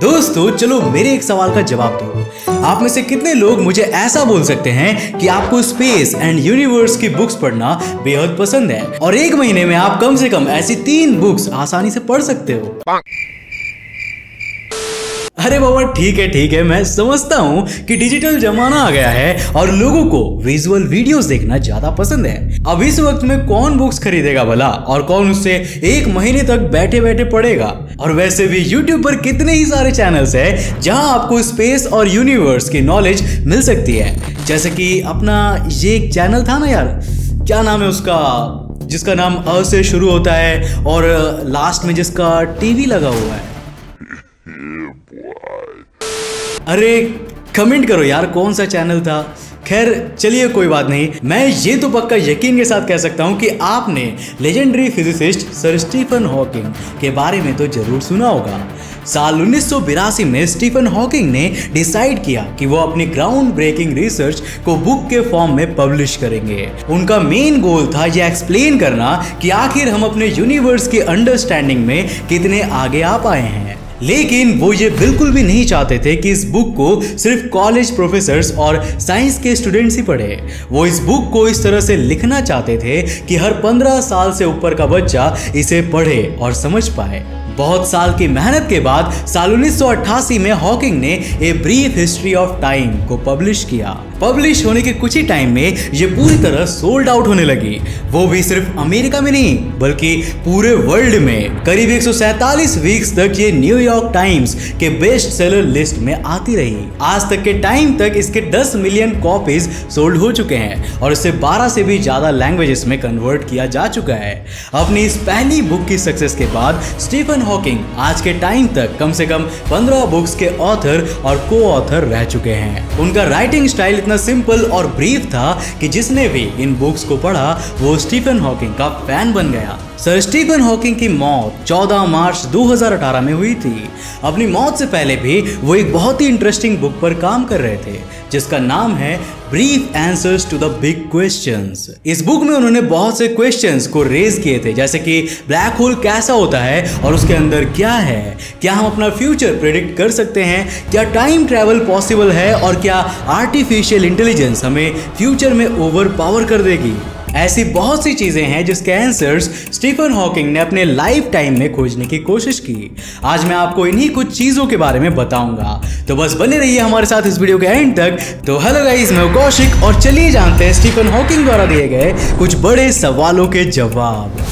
दोस्तों चलो मेरे एक सवाल का जवाब दो। आप में से कितने लोग मुझे ऐसा बोल सकते हैं कि आपको स्पेस एंड यूनिवर्स की बुक्स पढ़ना बेहद पसंद है और एक महीने में आप कम से कम ऐसी 3 बुक्स आसानी से पढ़ सकते हो? अरे बाबा ठीक है, मैं समझता हूँ कि डिजिटल जमाना आ गया है और लोगों को विजुअल वीडियोस देखना ज्यादा पसंद है। अब इस वक्त में कौन बुक्स खरीदेगा भला और कौन उससे एक महीने तक बैठे बैठे पढ़ेगा? और वैसे भी YouTube पर कितने ही सारे चैनल्स हैं जहां आपको स्पेस और यूनिवर्स की नॉलेज मिल सकती है। जैसे कि अपना ये एक चैनल था ना यार, क्या नाम है उसका, जिसका नाम अ से शुरू होता है और लास्ट में जिसका टीवी लगा हुआ है। अरे कमेंट करो यार कौन सा चैनल था। खैर चलिए कोई बात नहीं, मैं ये तो पक्का यकीन के साथ कह सकता हूँ कि आपने legendary physicist sir Stephen Hawking के बारे में तो जरूर सुना होगा। साल 1982 में स्टीफन हॉकिंग ने डिसाइड किया कि वो अपनी ग्राउंड ब्रेकिंग रिसर्च को बुक के फॉर्म में पब्लिश करेंगे। उनका मेन गोल था ये एक्सप्लेन करना कि आखिर हम अपने यूनिवर्स की अंडरस्टैंडिंग में कितने आगे आ पाए हैं। लेकिन वो ये बिल्कुल भी नहीं चाहते थे कि इस बुक को सिर्फ कॉलेज प्रोफेसर्स और साइंस के स्टूडेंट्स ही पढ़े। वो इस बुक को इस तरह से लिखना चाहते थे कि हर 15 साल से ऊपर का बच्चा इसे पढ़े और समझ पाए। बहुत साल की मेहनत के बाद साल 1988 में हॉकिंग ने a brief history of time को पब्लिश किया। पब्लिश होने के कुछ ही टाइम में ये पूरी तरह सोल्ड आउट होने लगी। वो भी सिर्फ अमेरिका में नहीं बल्कि पूरे वर्ल्ड में। करीब 147 वीक्स तक ये न्यूयॉर्क टाइम्स के बेस्ट सेलर लिस्ट में आती रही। आज तक के टाइम तक इसके 10 मिलियन कॉपीज सोल्ड हो चुके हैं और इसे 12 से भी ज्यादा लैंग्वेजेस में कन्वर्ट किया जा चुका है। अपनी इस पहली बुक की सक्सेस के बाद स्टीफन हॉकिंग आज के टाइम तक कम से कम 15 बुक्स के ऑथर और को ऑथर रह चुके हैं। उनका राइटिंग स्टाइल इतना सिंपल और ब्रीफ था कि जिसने भी इन बुक्स को पढ़ा वो स्टीफन हॉकिंग का फैन बन गया। सर स्टीफन हॉकिंग की मौत 14 मार्च 2018 में हुई थी। अपनी मौत से पहले भी वो एक बहुत ही इंटरेस्टिंग बुक पर काम कर रहे थे जिसका नाम है brief answers to the big questions. इस बुक में उन्होंने बहुत से क्वेश्चंस को रेज किए थे, जैसे कि ब्लैक होल कैसा होता है और उसके अंदर क्या है, क्या हम अपना फ्यूचर प्रेडिक्ट कर सकते हैं, क्या टाइम ट्रैवल पॉसिबल है और क्या आर्टिफिशियल इंटेलिजेंस हमें फ्यूचर में ओवर पावर कर देगी। ऐसी बहुत सी चीजें हैं जिसके आंसर्स स्टीफन हॉकिंग ने अपने लाइफ टाइम में खोजने की कोशिश की। आज मैं आपको इन्हीं कुछ चीजों के बारे में बताऊंगा, तो बस बने रहिए हमारे साथ इस वीडियो के एंड तक। तो हेलो गाइस, मैं कौशिक और चलिए जानते हैं स्टीफन हॉकिंग द्वारा दिए गए कुछ बड़े सवालों के जवाब।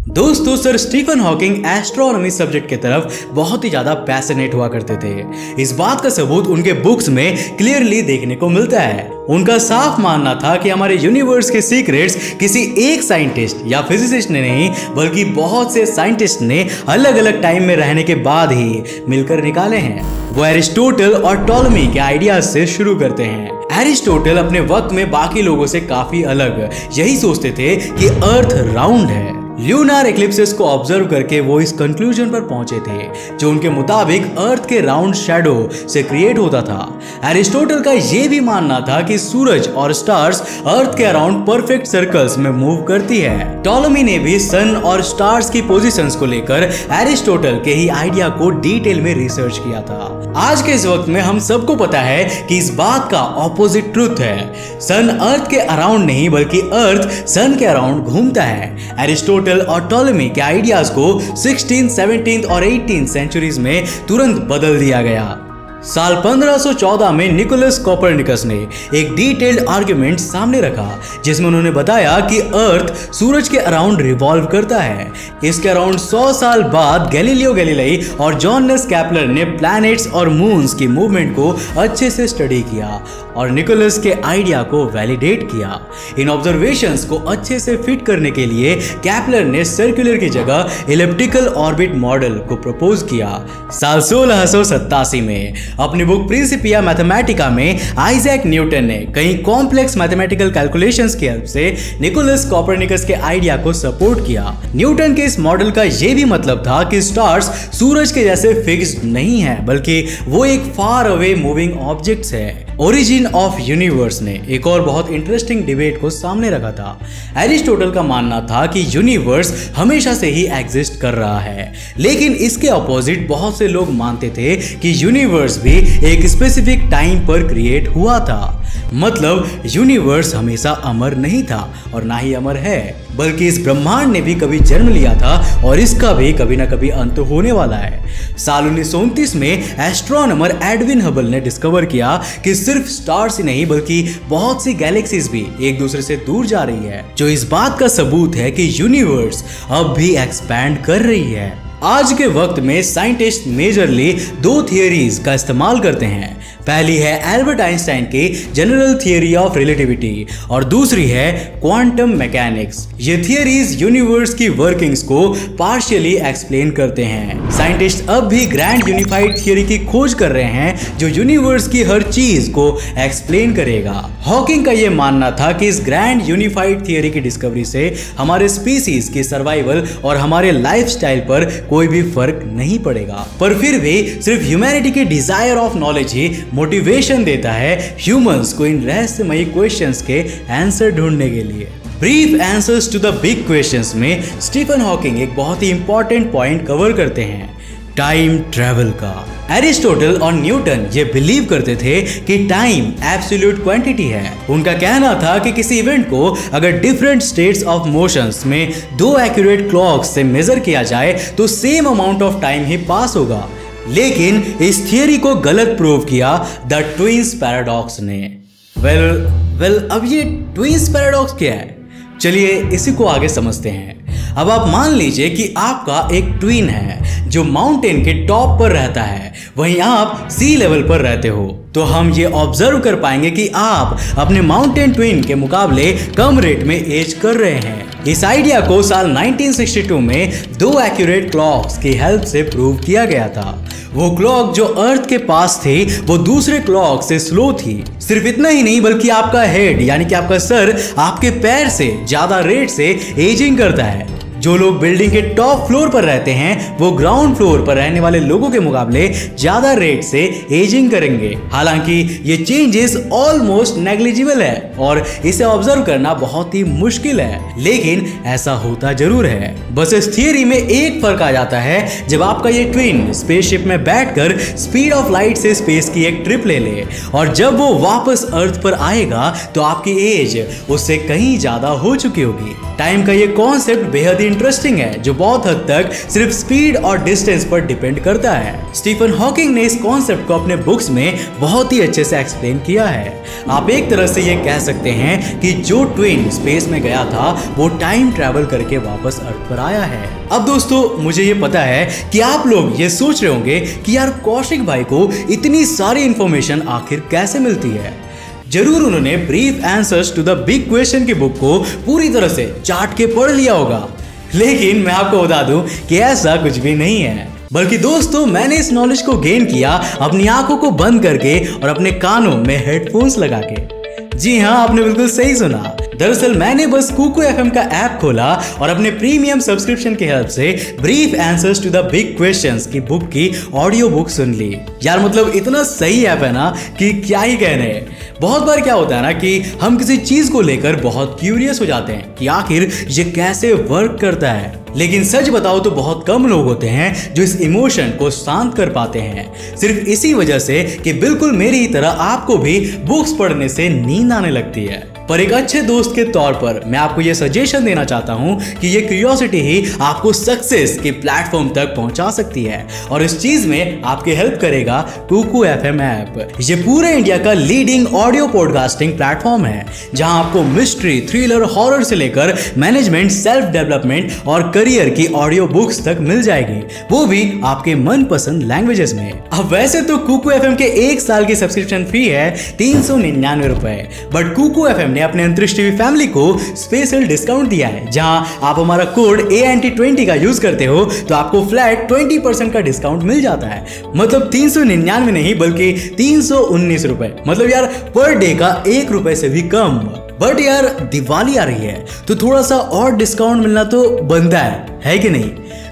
दोस्तों sir Stephen Hawking astronomy subject की तरफ बहुत ही ज्यादा पैशनेट हुआ करते थे। इस बात का सबूत उनके बुक्स में क्लियरली देखने को मिलता है। उनका साफ मानना था कि हमारे यूनिवर्स के सीक्रेट्स किसी एक साइंटिस्ट या फिजिसिस्ट ने नहीं बल्कि बहुत से साइंटिस्ट ने अलग अलग टाइम में रहने के बाद ही मिलकर निकाले हैं। वो एरिस्टोटल और टॉलमी के आइडियाज से शुरू करते हैं। एरिस्टोटल अपने वक्त में बाकी लोगों से काफी अलग यही सोचते थे कि अर्थ राउंड है। ल्यूनार एक्लिप्सेस को ऑब्जर्व करके वो इस कंक्लूजन पर पहुंचे थे जो उनके मुताबिक अर्थ के राउंड शैडो से क्रिएट होता था। एरिस्टोटल का यह भी मानना था कि सूरज और स्टार्स अर्थ के अराउंड परफेक्ट सर्कल्स में मूव करती है। टॉलमी ने भी सन और स्टार्स की पोजीशंस को लेकर एरिस्टोटल के ही आइडिया को डिटेल में रिसर्च किया था। आज के इस वक्त में हम सबको पता है कि इस बात का ऑपोजिट ट्रुथ है। सन अर्थ के अराउंड नहीं बल्कि अर्थ सन के अराउंड घूमता है। एरिस्टोटल और टॉलमी के आइडियाज को 16th, 17th और 18th सेंचुरीज में तुरंत बदल दिया गया। साल 1514 में निकोलस कोपरनिकस ने एक डिटेल्ड आर्गुमेंट सामने रखा जिसमें उन्होंने बताया कि अर्थ सूरज के अराउंड रिवॉल्व करता है। इसके अराउंड 100 साल बाद गैलीलियो गैलीलाई और जॉहन्स केपलर ने प्लैनेट्स और मून्स की मूवमेंट को अच्छे से स्टडी किया और निकोलस के आइडिया को वैलिडेट किया। इन ऑब्जर्वेशंस को अच्छे से फिट करने के लिए केपलर ने सर्कुलर की जगह इलिप्टिकल ऑर्बिट मॉडल को प्रपोज किया। साल 1687 में अपनी बुक प्रिंसिपिया मैथमेटिका में आइजैक न्यूटन ने कई कॉम्प्लेक्स मैथमेटिकल कैलकुलेशंस की हेल्प से निकोलस कोपरनिकस के आइडिया को सपोर्ट किया। न्यूटन के इस मॉडल का यह भी मतलब था कि स्टार्स सूरज के जैसे फिक्स्ड नहीं है, बल्कि वो एक फार अवे मूविंग ऑब्जेक्ट्स है। ओरिजिन ऑफ यूनिवर्स ने एक और बहुत इंटरेस्टिंग डिबेट को सामने रखा था। एरिस्टोटल का मानना था कि यूनिवर्स हमेशा से ही एग्जिस्ट कर रहा है, लेकिन इसके अपोजिट बहुत से लोग मानते थे कि यूनिवर्स भी एक स्पेसिफिक टाइम पर क्रिएट हुआ था। मतलब यूनिवर्स हमेशा अमर नहीं था और ना ही अमर है, बल्कि इस ब्रह्मांड ने भी कभी जन्म लिया था और इसका भी कभी ना कभी अंत होने वाला है। साल 1929 में एस्ट्रोनॉमर एडविन हबल ने डिस्कवर किया कि सिर्फ स्टार्स ही नहीं बल्कि बहुत सी गैलेक्सीज भी एक दूसरे से दूर जा रही है, जो इस बात का सबूत है कि यूनिवर्स अब भी एक्सपैंड कर रही है। आज के वक्त में साइंटिस्ट मेजरली दो थियरीज का इस्तेमाल करते हैं। पहली है एल्बर्ट आइंस्टाइन की जनरल थियरी ऑफ रिलेटिविटी और दूसरी है क्वांटम मैकेनिक्स। ये थियरीज यूनिवर्स की वर्किंग्स को पार्शियली एक्सप्लेन करते हैं। साइंटिस्ट अब भी ग्रैंड यूनिफाइड थियरी की खोज कर रहे हैं जो यूनिवर्स की हर चीज को एक्सप्लेन करेगा। हॉकिंग का यह मानना था कि इस ग्रैंड यूनिफाइड थियरी की डिस्कवरी से हमारे स्पीसीज की सर्वाइवल और हमारे लाइफस्टाइल पर कोई भी फर्क नहीं पड़ेगा, पर फिर भी सिर्फ ह्यूमैनिटी की desire of knowledge he motivation देता है ह्यूमंस को इन रहस्यमयी क्वेश्चंस के आंसर ढूंढने के लिए। Brief answers to the big questions में स्टीफन हॉकिंग एक बहुत ही इंपॉर्टेंट पॉइंट कवर करते हैं, टाइम ट्रैवल का। एरिस्टोटल और न्यूटन ये बिलीव करते थे कि टाइम एब्सोल्यूट क्वांटिटी है। उनका कहना था कि किसी इवेंट को अगर डिफरेंट स्टेट्स ऑफ मोशंस में दो एक्यूरेट क्लॉक्स से मेजर किया जाए तो सेम अमाउंट ऑफ टाइम ही पास होगा, लेकिन इस थियरी को गलत प्रूव किया द ट्विन्स पैराडॉक्स ने। वेल अब ये ट्विन्स पैराडॉक्स क्या है? चलिए इसी को आगे समझते हैं। अब आप मान लीजिए कि आपका एक ट्विन है जो माउंटेन के टॉप पर रहता है, वहीं आप सी लेवल पर रहते हो, तो हम ये ऑब्जर्व कर पाएंगे कि आप अपने माउंटेन ट्विन के मुकाबले कम रेट में एज कर रहे हैं। इस आइडिया को साल 1962 में दो एक्यूरेट क्लॉक्स की हेल्प से प्रूव किया गया था। वो क्लॉक जो अर्थ के पास थी वो दूसरे क्लॉक से स्लो थी। सिर्फ इतना ही नहीं बल्कि आपका हेड यानी कि आपका सर आपके पैर से ज्यादा रेट से एजिंग करता है। जो लोग बिल्डिंग के टॉप फ्लोर पर रहते हैं वो ग्राउंड फ्लोर पर रहने वाले लोगों के मुकाबले ज्यादा रेट से एजिंग करेंगे। हालांकि ये चेंजेस ऑलमोस्ट नेग्लिजिबल है और इसे ऑब्जर्व करना बहुत ही मुश्किल है, लेकिन ऐसा होता जरूर है। बस इस थियरी में एक फर्क आ जाता है जब आपका ये ट्विन स्पेसशिप में बैठकर स्पीड ऑफ लाइट से स्पेस की एक ट्रिप ले ले और जब वो वापस अर्थ पर आएगा तो आपकी एज उससे कहीं ज्यादा हो चुकी होगी। टाइम का ये कॉन्सेप्ट बेहद इंटरेस्टिंग है जो बहुत हद तक सिर्फ स्पीड और डिस्टेंस पर डिपेंड करता है। स्टीफन हॉकिंग ने इस कॉन्सेप्ट को अपने बुक्स में बहुत ही अच्छे से एक्सप्लेन किया है। आप एक तरह से ये कह सकते हैं कि जो ट्विन स्पेस में गया था वो टाइम ट्रैवल करके वापस अर्थ पर आया है। अब दोस्तों मुझे ये पता है कि आप लोग ये सोच रहे होंगे कि यार कौशिक भाई को इतनी सारी इंफॉर्मेशन आखिर कैसे मिलती है। जरूर उन्होंने brief answers to the big question की बुक को पूरी तरह से चाट के पढ़ लिया होगा, लेकिन मैं आपको बता दूं कि ऐसा कुछ भी नहीं है। बल्कि दोस्तों मैंने इस नॉलेज को गेन किया अपनी आंखों को बंद करके और अपने कानों में हेडफोन्स लगा के। जी हाँ, आपने बिल्कुल सही सुना। दरअसल मैंने बस कुकू एफएम का ऐप खोला और अपने प्रीमियम सब्सक्रिप्शन की हेल्प से brief answers to the big questions की बुक की ऑडियो बुक सुन ली। यार मतलब इतना सही ऐप है ना कि क्या ही कहने। बहुत बार क्या होता है ना कि हम किसी चीज को लेकर बहुत क्यूरियस हो जाते हैं कि आखिर ये कैसे वर्क करता है, लेकिन सच बताओ तो बहुत कम लोग होते हैं जो इस इमोशन को शांत कर पाते हैं। सिर्फ इसी वजह से कि बिल्कुल मेरी ही तरह आपको भी बुक्स पढ़ने से नींद आने लगती है। पर एक अच्छे दोस्त के तौर पर मैं आपको यह सजेशन देना चाहता हूं कि ये क्यूरियोसिटी ही आपको सक्सेस के प्लेटफॉर्म तक पहुंचा सकती है और इस चीज में आपकी हेल्प करेगा कुकू एफएम ऐप। ये पूरे इंडिया का लीडिंग ऑडियो पॉडकास्टिंग प्लेटफॉर्म है जहां आपको मिस्ट्री, थ्रिलर, हॉरर से लेकर मैनेजमेंट, सेल्फ डेवलपमेंट और करियर की ऑडियो बुक्स तक मिल जाएगी, वो भी आपके मनपसंद लैंग्वेजेस में। अब वैसे तो कुकू एफएम के 1 साल की सब्सक्रिप्शन फी है 399 रुपए, बट कुकू एफएम ने अपने अंतरिक्ष टीवी फैमिली को स्पेशल डिस्काउंट दिया है, जहां आप हमारा कोड ANT20 का यूज करते हो तो आपको फ्लैट 20% का डिस्काउंट मिल जाता है। मतलब 399 नहीं बल्कि 319 रुपए, मतलब यार पर डे का 1 रुपए से भी कम। बट यार दिवाली आ रही है तो थोड़ा सा और डिस्काउंट मिलना तो बनता है कि नहीं?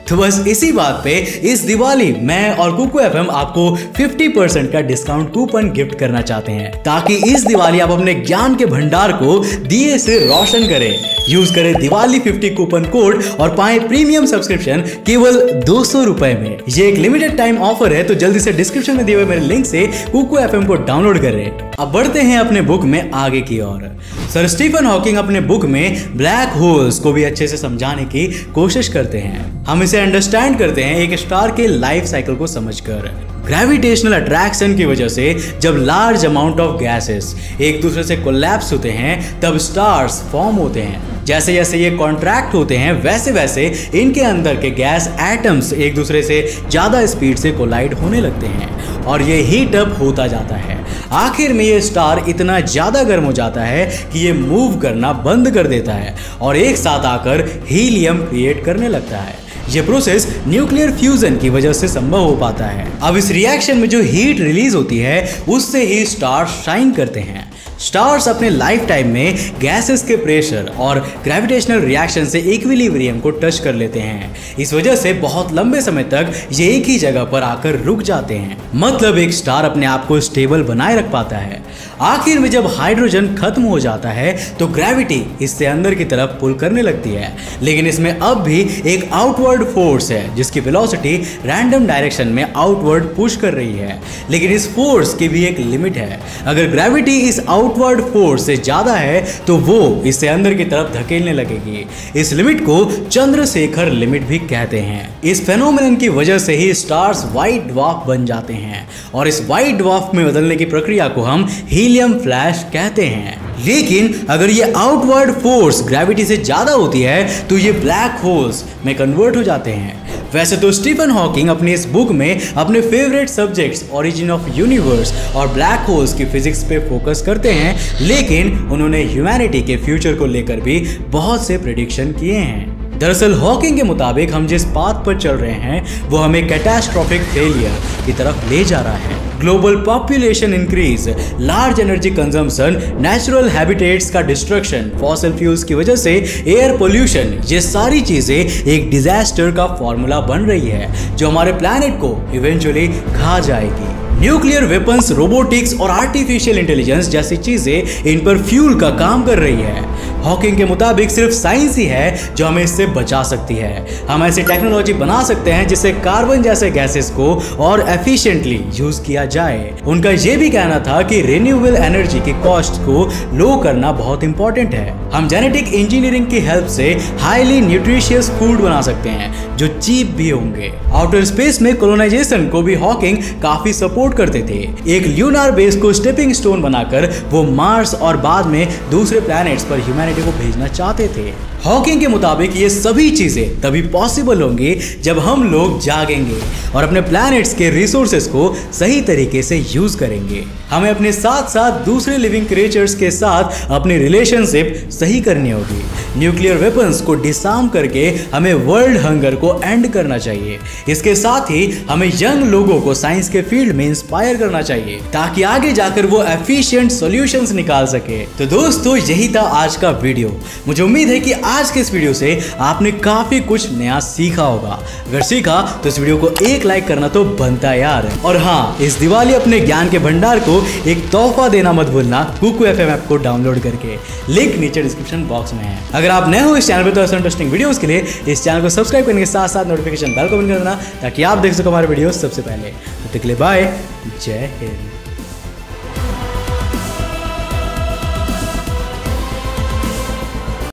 तो बस इसी बात पे इस दिवाली मैं और कुकू FM आपको 50% का डिस्काउंट कूपन गिफ्ट करना चाहते हैं, ताकि इस दिवाली आप अपने ज्ञान के भंडार को दिए से रोशन करें। यूज करें दिवाली 50 कूपन कोड और पाएं प्रीमियम सब्सक्रिप्शन केवल 200 रुपए में। ये एक लिमिटेड टाइम ऑफर है, तो जल्दी से डिस्क्रिप्शन में दिए हुए मेरे लिंक से कुकू FM को डाउनलोड करें। अब बढ़ते हैं अपने बुक में आगे की ओर। सर स्टीफन हॉकिंग अपने बुक में ब्लैक होल्स को भी अच्छे से समझाने की कोशिश करते हैं। हम इसे अंडरस्टैंड करते हैं एक स्टार के लाइफ साइकिल को समझकर। ग्रेविटेशनल अट्रैक्शन की वजह से जब लार्ज अमाउंट ऑफ गैसेस एक दूसरे से कोलैप्स होते हैं तब स्टार्स फॉर्म होते हैं। जैसे जैसे ये कॉन्ट्रैक्ट होते हैं वैसे वैसे इनके अंदर के गैस एटम्स एक दूसरे से ज़्यादा स्पीड से कोलाइड होने लगते हैं और ये हीट अप होता जाता है। आखिर में ये स्टार इतना ज़्यादा गर्म हो जाता है कि ये मूव करना बंद कर देता है और एक साथ आकर हीलियम क्रिएट करने लगता है। ये प्रोसेस न्यूक्लियर फ्यूजन की वजह से संभव हो पाता है। अब इस रिएक्शन में जो हीट रिलीज होती है उससे ही स्टार शाइन करते हैं। स्टार्स अपने लाइफ टाइम में गैसेस के प्रेशर और ग्रेविटेशनल रिएक्शन से इक्विलिब्रियम को टच कर लेते हैं। इस वजह से बहुत लंबे समय तक ये एक ही जगह पर आकर रुक जाते हैं। मतलब एक स्टार अपने आप को स्टेबल बनाए रख पाता है। आखिर में जब हाइड्रोजन खत्म हो जाता है तो ग्रेविटी इससे अंदर की तरफ पुल करने लगती है, लेकिन इसमें अब भी एक आउटवर्ड फोर्स है जिसकी वेलोसिटी रैंडम डायरेक्शन में आउटवर्ड पुश कर रही है। लेकिन इस फोर्स की भी एक लिमिट है। अगर ग्रेविटी इस आउटवर्ड फोर्स से ज्यादा है तो वो इसे अंदर की तरफ धकेलने लगेगी। इस लिमिट को चंद्रशेखर लिमिट भी कहते हैं। इस फेनोमेनन की वजह से ही स्टार्स व्हाइट ड्वार्फ बन जाते हैं और इस व्हाइट ड्वार्फ में बदलने की प्रक्रिया को हम हीलियम फ्लैश कहते हैं। लेकिन अगर ये आउटवर्ड फोर्स ग्रेविटी से ज्यादा होती है तो ये ब्लैक होल्स में कन्वर्ट हो जाते हैं। वैसे तो स्टीफन हॉकिंग अपनी इस बुक में अपने favourite subjects origin of universe और ब्लैक होल्स की फिजिक्स पे फोकस करते हैं, लेकिन उन्होंने ह्यूमैनिटी के फ्यूचर को लेकर भी बहुत से प्रेडिक्शन किए हैं। दरअसल हॉकिंग के मुताबिक हम जिस पाथ पर चल रहे हैं वो हमें कैटास्ट्रोफिक फेलियर की तरफ ले जा रहा है। Global population increase, large energy consumption, natural habitats का डिस्ट्रक्शन, फॉसिल फ्यूल्स की वजह से एयर पोल्यूशन, ये सारी चीजें एक डिजास्टर का फॉर्मूला बन रही है जो हमारे प्लैनेट को इवेंचुअली खा जाएगी। न्यूक्लियर वेपन्स, रोबोटिक्स और आर्टिफिशियल इंटेलिजेंस जैसी चीजें इन पर फ्यूल का काम कर रही है। हॉकिंग के मुताबिक सिर्फ साइंस ही है जो हमें इससे बचा सकती है। हम ऐसी टेक्नोलॉजी बना सकते हैं जिससे कार्बन जैसे गैसेस को और एफिशिएंटली यूज किया जाए। उनका यह भी कहना था कि रिन्यूएबल एनर्जी की कॉस्ट को लो करना बहुत इंपॉर्टेंट है। हम जेनेटिक इंजीनियरिंग की हेल्प से हाईली न्यूट्रिशियस फूड बना सकते हैं जो चीप भी होंगे। आउटर स्पेस में कोलोनाइजेशन को भी हॉकिंग काफी सपोर्ट करते थे। एक ल्यूनार बेस को स्टेपिंग स्टोन बनाकर वो मार्स और बाद में दूसरे प्लैनेट्स पर ह्यूमैनिटी को भेजना चाहते थे। हॉकिंग के मुताबिक ये सभी चीजें तभी पॉसिबल होंगी जब हम लोग जागेंगे और अपने प्लैनेट्स के रिसोर्सेज को सही तरीके से यूज करेंगे। हमें अपने साथ साथ दूसरे लिविंग क्रिएचर्स के साथ अपनी रिलेशनशिप सही करनी होगी। न्यूक्लियर वेपन्स को डिसआर्म करके हमें वर्ल्ड हंगर को एंड करना चाहिए। इसके साथ ही हमें यंग लोगों को साइंस के फील्ड में इंस्पायर करना चाहिए ताकि आगे जाकर वो एफिशिएंट सॉल्यूशंस निकाल सके। तो दोस्तों यही था आज का वीडियो। मुझे उम्मीद है कि आज के इस वीडियो से आपने काफी कुछ नया सीखा होगा। अगर सीखा तो इस वीडियो को एक लाइक करना तो बनता यार। और हाँ, इस दिवाली अपने ज्ञान के भंडार को एक तोहफा देना मत भूलना कुकू FM ऐप को डाउनलोड करके। लिंक नीचे डिस्क्रिप्शन बॉक्स में है। अगर आप नए हो इस चैनल पे तो ऐसे इंटरेस्टिंग वीडियोस के लिए इस चैनल को सब्सक्राइब करने के साथ साथ नोटिफिकेशन बेल को बंद करना ताकि आप देख सको हमारे वीडियो सबसे पहले। तब तक के लिए बाय, जय हिंद।